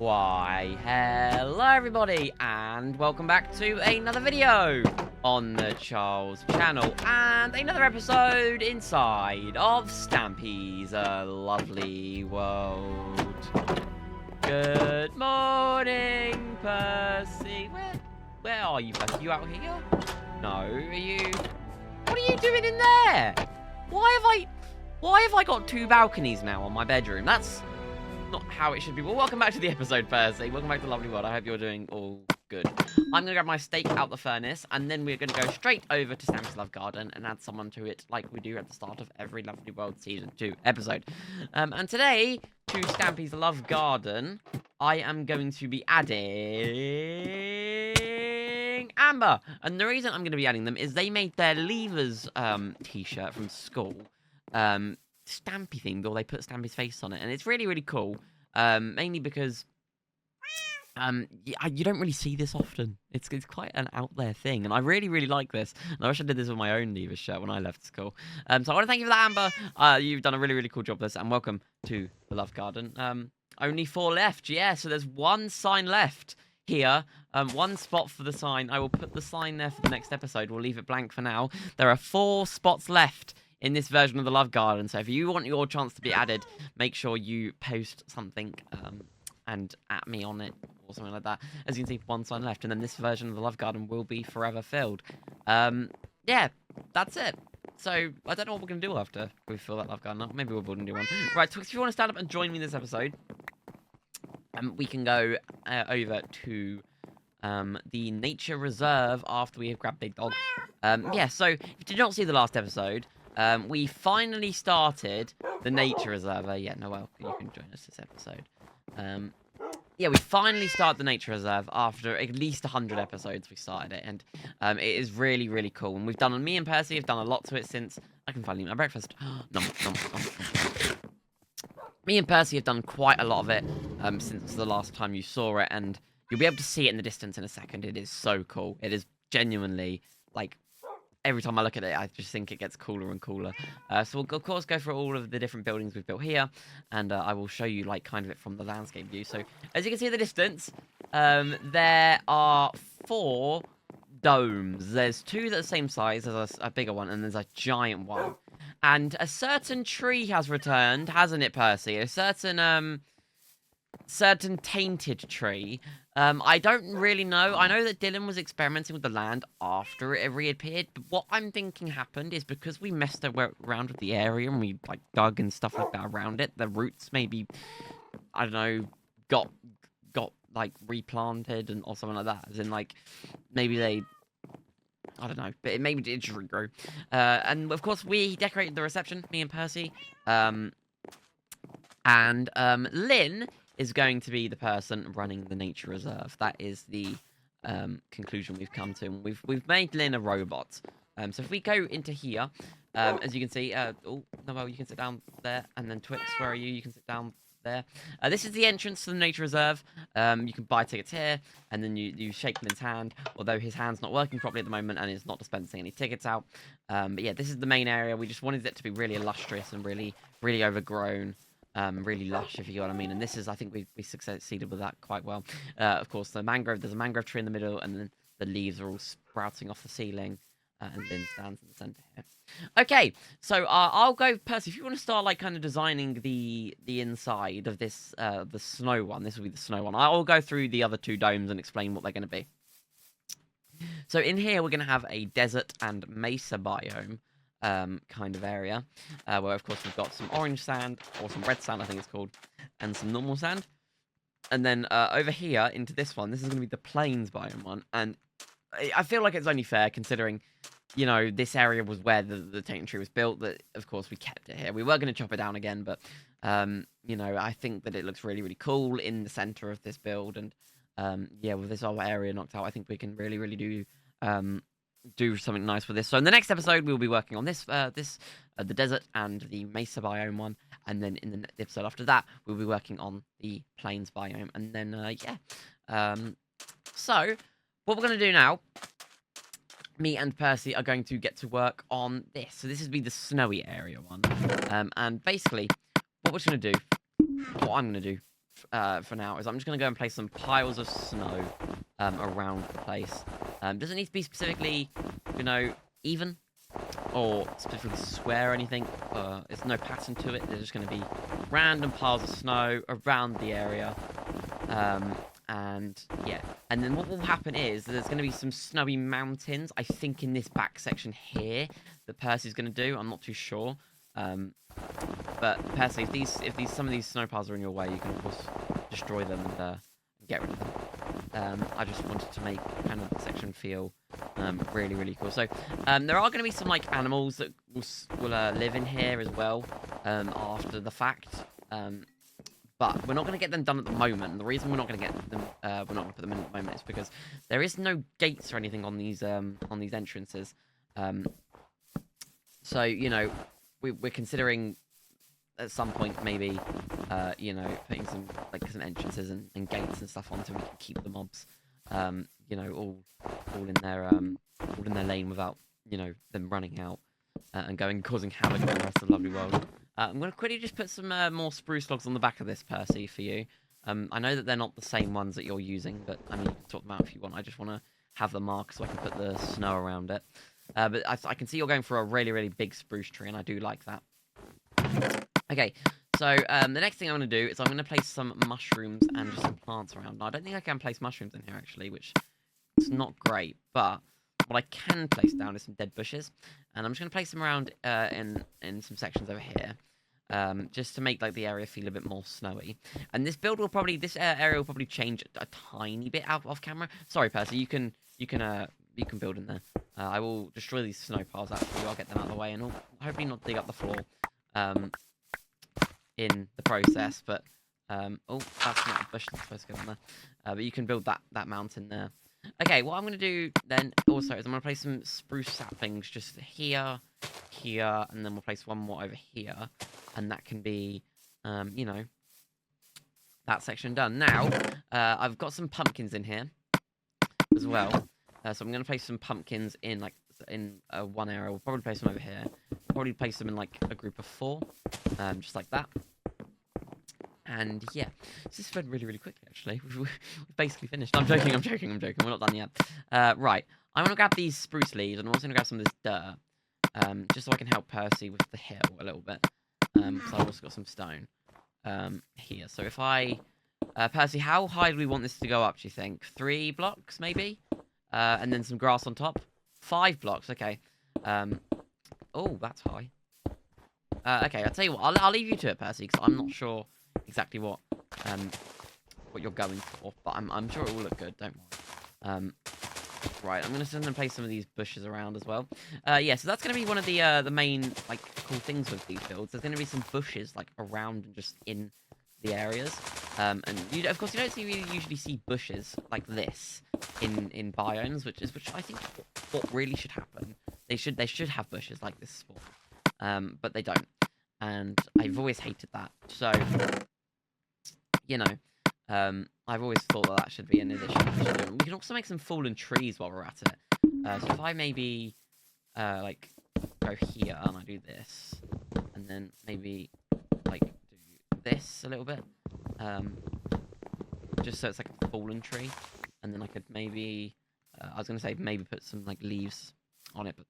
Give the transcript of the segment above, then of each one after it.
Why, hello everybody, and welcome back to another video on the Charles channel, and another episode inside of Stampy's lovely world. Good morning, Percy. Where are you, Percy? You out here? No, are you... What are you doing in there? Why have I got two balconies now on my bedroom? That's not how it should be. Well, welcome back to the episode, Percy. Welcome back to Lovely World. I hope you're doing all good. I'm going to grab my steak out the furnace, and then we're going to go straight over to Stampy's Love Garden and add someone to it like we do at the start of every Lovely World Season 2 episode. And today, to Stampy's Love Garden, I am going to be adding Amber. And the reason I'm going to be adding them is they made their Leavers t-shirt from school. Stampy themed, or they put Stampy's face on it, and it's really, really cool. Mainly because you don't really see this often. It's quite an out there thing, and I really, really like this. And I wish I did this with my own Leavers shirt when I left school. So I want to thank you for that, Amber. You've done a really, really cool job with this, and welcome to the Love Garden. Only 4 left, yeah. So there's 1 sign left here. 1 spot for the sign. I will put the sign there for the next episode. We'll leave it blank for now. There are 4 spots left in this version of the Love Garden. So if you want your chance to be added, make sure you post something and at me on it or something like that. As you can see, 1 sign left, and then this version of the Love Garden will be forever filled. Yeah, that's it. So I don't know what we're gonna do after we fill that Love Garden up. Maybe we'll build a new one. Right, Twix, if you want to stand up and join me in this episode, we can go over to the nature reserve after we have grabbed Big Dog. Yeah, so if you did not see the last episode, we finally started the nature reserve. Yeah, Noel, you can join us this episode. Yeah, we finally started the nature reserve after at least 100 episodes we started it, and it is really, really cool. And me and Percy have done a lot to it since... I can finally eat my breakfast. Nom, nom, nom, nom. Me and Percy have done quite a lot of it since the last time you saw it, and you'll be able to see it in the distance in a second. It is so cool. It is genuinely, like... Every time I look at it, I just think it gets cooler and cooler. So we'll, of course, go through all of the different buildings we've built here, and I will show you, like, kind of it from the landscape view. So, as you can see in the distance, there are 4 domes. There's 2 that are the same size. There's a bigger one, and there's a giant one. And a certain tree has returned, hasn't it, Percy? A certain tainted tree. I don't really know. I know that Dylan was experimenting with the land after it reappeared, but what I'm thinking happened is because we messed around with the area and we like dug and stuff like that around it, the roots maybe, I don't know, got like replanted or something like that. As in, like, maybe they, I don't know, but maybe it just regrew. And of course we decorated the reception, me and Percy. And Lynn is going to be the person running the nature reserve. That is the conclusion we've come to. And we've made Lynn a robot. So if we go into here, as you can see, oh, no, you can sit down there. And then Twix, where are you? You can sit down there. This is the entrance to the nature reserve. You can buy tickets here, and then you shake Lynn's hand, although his hand's not working properly at the moment, and it's not dispensing any tickets out. But yeah, this is the main area. We just wanted it to be really illustrious and really, really overgrown. Really lush, if you get what I mean. And this is, I think we succeeded with that quite well. Of course, there's a mangrove tree in the middle, and then the leaves are all sprouting off the ceiling, and Lynn stands in the center here. Okay, so I'll go, Percy, if you want to start, like, kind of designing the inside of this, the snow one. This will be the snow one. I'll go through the other 2 domes and explain what they're going to be. So in here, we're going to have a desert and mesa biome. Kind of area, where of course we've got some orange sand, or some red sand I think it's called, and some normal sand. And then over here into this one, this is going to be the plains biome one, and I feel like it's only fair considering, you know, this area was where the tainted tree was built, that of course we kept it here. We were going to chop it down again, but you know, I think that it looks really, really cool in the center of this build, and yeah, with this whole area knocked out, I think we can really, really do something nice with this. So in the next episode, we'll be working on this, the desert and the mesa biome one, and then in the episode after that, we'll be working on the plains biome, and then yeah. So what we're gonna do now, me and Percy are going to get to work on this. So this is be the snowy area one, and basically, what we're gonna do, what I'm gonna do for now is I'm just going to go and place some piles of snow around the place. Doesn't need to be specifically, you know, even or specifically square or anything. There's no pattern to it. There's just going to be random piles of snow around the area. And yeah, and then what will happen is there's going to be some snowy mountains, I think, in this back section here that Percy's going to do. I'm not too sure. But Percy, if some of these snow piles are in your way, you can of course destroy them and get rid of them. I just wanted to make kind of the section feel really, really cool. So there are going to be some like animals that will live in here as well after the fact. But we're not going to get them done at the moment. And the reason we're not going to get them, we're not going to put them in at the moment, is because there is no gates or anything on these entrances. So you know, we're considering at some point maybe, you know, putting some entrances and gates and stuff on so we can keep the mobs, you know, all in their lane without, you know, them running out and causing havoc on the rest of the lovely world. I'm going to quickly just put some more spruce logs on the back of this, Percy, for you. I know that they're not the same ones that you're using, but I mean, you can sort them out if you want. I just want to have the mark so I can put the snow around it. But I can see you're going for a really, really big spruce tree, and I do like that. Okay, so the next thing I'm going to do is I'm going to place some mushrooms and just some plants around. Now, I don't think I can place mushrooms in here, actually, which is not great, but what I can place down is some dead bushes, and I'm just going to place them around in some sections over here. Just to make like the area feel a bit more snowy, and this area will probably change a tiny bit out off camera. Sorry, Percy, you can build in there. I will destroy these snow piles out for you. I'll get them out of the way, and I'll hopefully not dig up the floor in the process. But oh, that's not a bush that's supposed to go on there. But you can build that mountain there. Okay, what I'm going to do then also is I'm going to place some spruce saplings just here, and then we'll place one more over here. And that can be, you know, that section done. Now, I've got some pumpkins in here as well. So I'm going to place some pumpkins in one area. We'll probably place them over here. Probably place them in like a group of 4, just like that. And yeah, this went really, really quickly, actually. We've basically finished. I'm joking. We're not done yet. Right. I'm going to grab these spruce leaves, and I'm also going to grab some of this dirt, just so I can help Percy with the hill a little bit. So I've also got some stone here. So if Percy, how high do we want this to go up, do you think? 3 blocks, maybe? And then some grass on top? 5 blocks, okay. Oh, that's high. Okay, I'll tell you what, I'll leave you to it, Percy, because I'm not sure exactly what you're going for, but I'm sure it will look good, don't worry. Right, I'm going to send and place some of these bushes around as well. Yeah, so that's going to be one of the main, like, cool things with these builds. There's going to be some bushes, like, around and just in the areas. And, of course, you don't usually see bushes like this in biomes, which I think what really should happen. They should have bushes like this spawn. But they don't. And I've always hated that. So, you know, I've always thought that should be an addition. We can also make some fallen trees while we're at it. So if I maybe, like, go here and I do this, and then maybe, like, do this a little bit, just so it's like a fallen tree, and then I could maybe, I was going to say maybe put some, like, leaves on it, but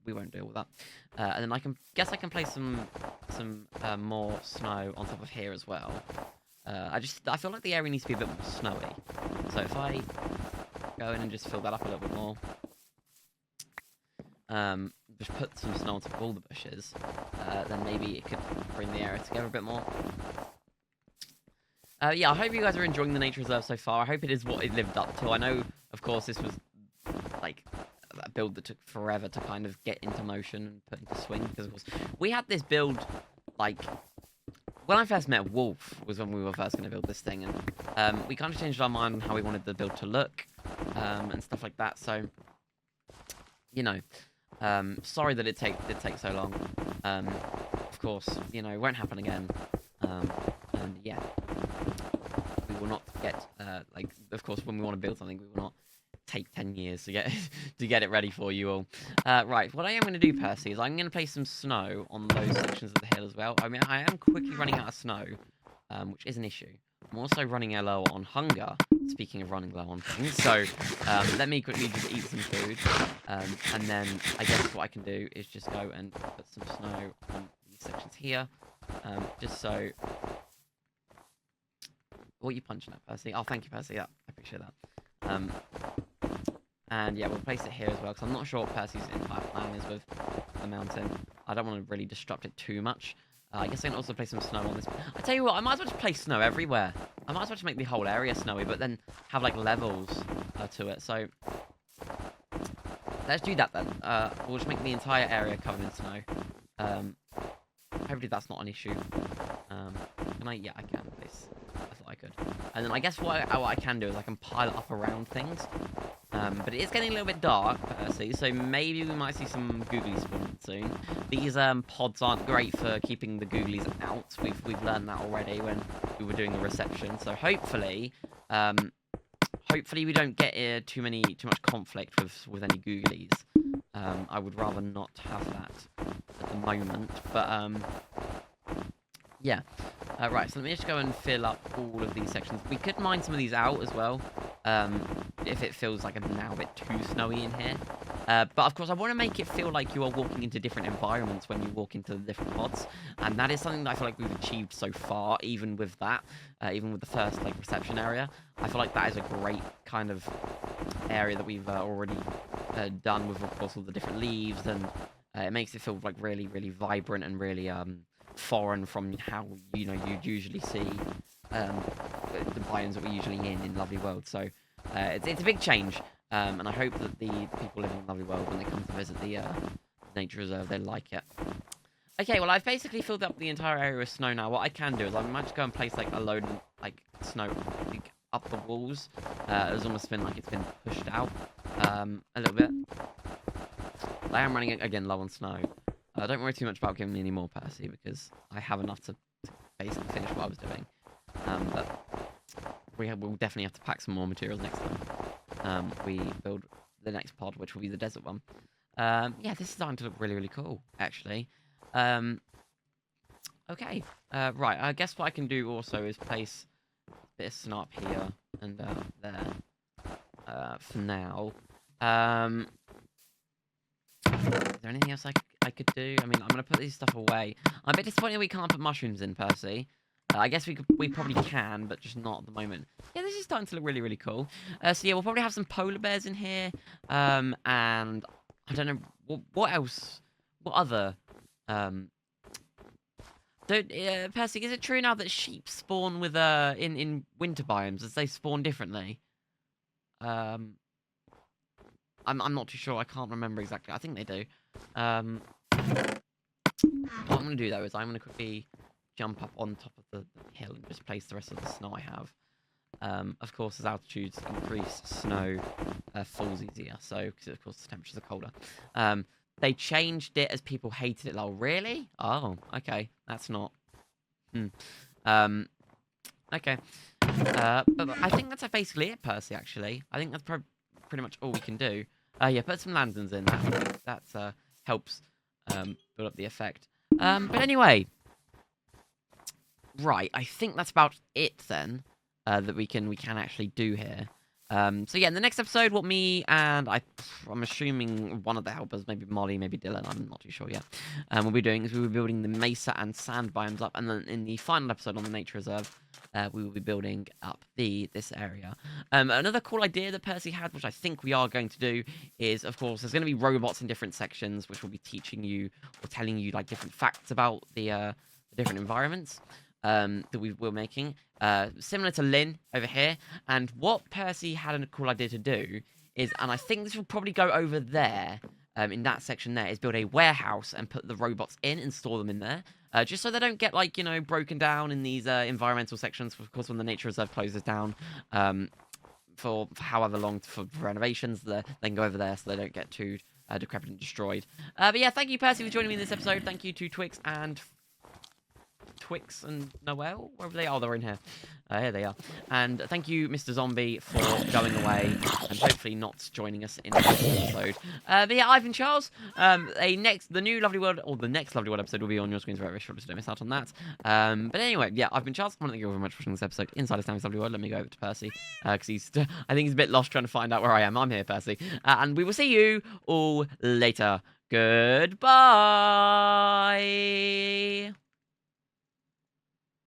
we won't deal with that. And then I can place some more snow on top of here as well. I feel like the area needs to be a bit more snowy. So if I go in and just fill that up a little bit more, just put some snow on top of all the bushes, then maybe it could bring the area together a bit more. Yeah, I hope you guys are enjoying the nature reserve so far. I hope it is what it lived up to. I know, of course, this was like a build that took forever to kind of get into motion and put into swing, because of course we had this build like when I first met Wolf was when we were first going to build this thing, and we kind of changed our mind on how we wanted the build to look and stuff like that. So, you know, sorry that it take so long. Of course, you know, it won't happen again. And yeah, we will not get like, of course, when we want to build something, we will not take 10 years to get it ready for you all. Right, what I am going to do, Percy, is I'm going to place some snow on those sections of the hill as well. I mean, I am quickly running out of snow, which is an issue. I'm also running low on hunger. Speaking of running low on things, so let me quickly just eat some food, and then I guess what I can do is just go and put some snow on these sections here, just so. What are you punching at, Percy? Oh, thank you, Percy. Yeah, I appreciate that. And yeah, we'll place it here as well, because I'm not sure what Percy's entire plan is with the mountain. I don't want to really disrupt it too much. I guess I can also place some snow on this. I tell you what, I might as well just place snow everywhere. I might as well just make the whole area snowy, but then have like levels to it. So let's do that then. We'll just make the entire area covered in snow. Hopefully that's not an issue. Can I? Yeah, I can. Place. I thought I could. And then I guess what I can do is I can pile it up around things. But it is getting a little bit dark, Percy, so maybe we might see some googlies spawn soon. These pods aren't great for keeping the googlies out. We've learned that already when we were doing a reception. So hopefully we don't get too much conflict with any googlies. I would rather not have that at the moment, but yeah. Right, so let me just go and fill up all of these sections. We could mine some of these out as well, if it feels like now a bit too snowy in here. But of course, I want to make it feel like you are walking into different environments when you walk into the different pods, and that is something that I feel like we've achieved so far, even with that, even with the first like reception area. I feel like that is a great kind of area that we've already done with, of course, all the different leaves, and it makes it feel like really, really vibrant and really foreign from how you'd usually see the biomes that we're usually in Lovely World. So it's a big change, and I hope that the people living in Lovely World, when they come to visit the nature reserve, they like it. Okay, well, I've basically filled up the entire area with snow now. What I can do is I might just go and place like a load of like snow up the walls. It's almost been like it's been pushed out a little bit. I am running again low on snow. Don't worry too much about giving me any more, Percy, because I have enough to basically finish what I was doing. But we'll definitely have to pack some more materials next time. We build the next pod, which will be the desert one. Yeah, this is starting to look really, really cool, actually. Okay. Right, I guess what I can do also is place a bit of snow up here and there for now. Is there anything else I could do? I mean, I'm going to put these stuff away. I'm a bit disappointed we can't put mushrooms in, Percy. I guess we probably can, but just not at the moment. Yeah, this is starting to look really, really cool. So yeah, we'll probably have some polar bears in here. And I don't know, what else? What other... Percy, is it true now that sheep spawn with in winter biomes, as they spawn differently? I'm not too sure. I can't remember exactly. I think they do. What I'm going to do, though, is I'm going to quickly jump up on top of the hill and just place the rest of the snow I have. Of course, as altitudes increase, snow falls easier. So, because of course the temperatures are colder. They changed it as people hated it. Like, really? Oh, okay. That's not... Okay. But I think that's basically it, Percy, actually. I think that's pretty much all we can do. Yeah, put some lanterns in. That helps build up the effect. But anyway... Right, I think that's about it then, that we can actually do here. So yeah, in the next episode, what me and I'm assuming one of the helpers, maybe Molly, maybe Dylan, I'm not too sure yet, we'll be doing is we'll be building the mesa and sand biomes up, and then in the final episode on the nature reserve, we will be building up this area. Another cool idea that Percy had, which I think we are going to do, is of course there's going to be robots in different sections, which will be teaching you or telling you like different facts about the different environments that we're making, similar to Lynn over here. And what Percy had a cool idea to do is, and I think this will probably go over there, in that section there, is build a warehouse and put the robots in and store them in there, just so they don't get, like, broken down in these environmental sections. Of course, when the nature reserve closes down, for however long for renovations, they can go over there so they don't get too decrepit and destroyed. But yeah, thank you, Percy, for joining me in this episode. Thank you to Twix and Twix and Noel, wherever they are. They're in here. Here they are. And thank you, Mr. Zombie, for going away and hopefully not joining us in the next episode. But yeah, Ivan Charles, the new Lovely World, or the next Lovely World episode will be on your screens very, very shortly, so don't miss out on that. But anyway, yeah, I've been Charles. I want to thank you all very much for watching this episode inside of Stampy's Lovely World. Let me go over to Percy, because I think he's a bit lost trying to find out where I am. I'm here, Percy. And we will see you all later. Goodbye.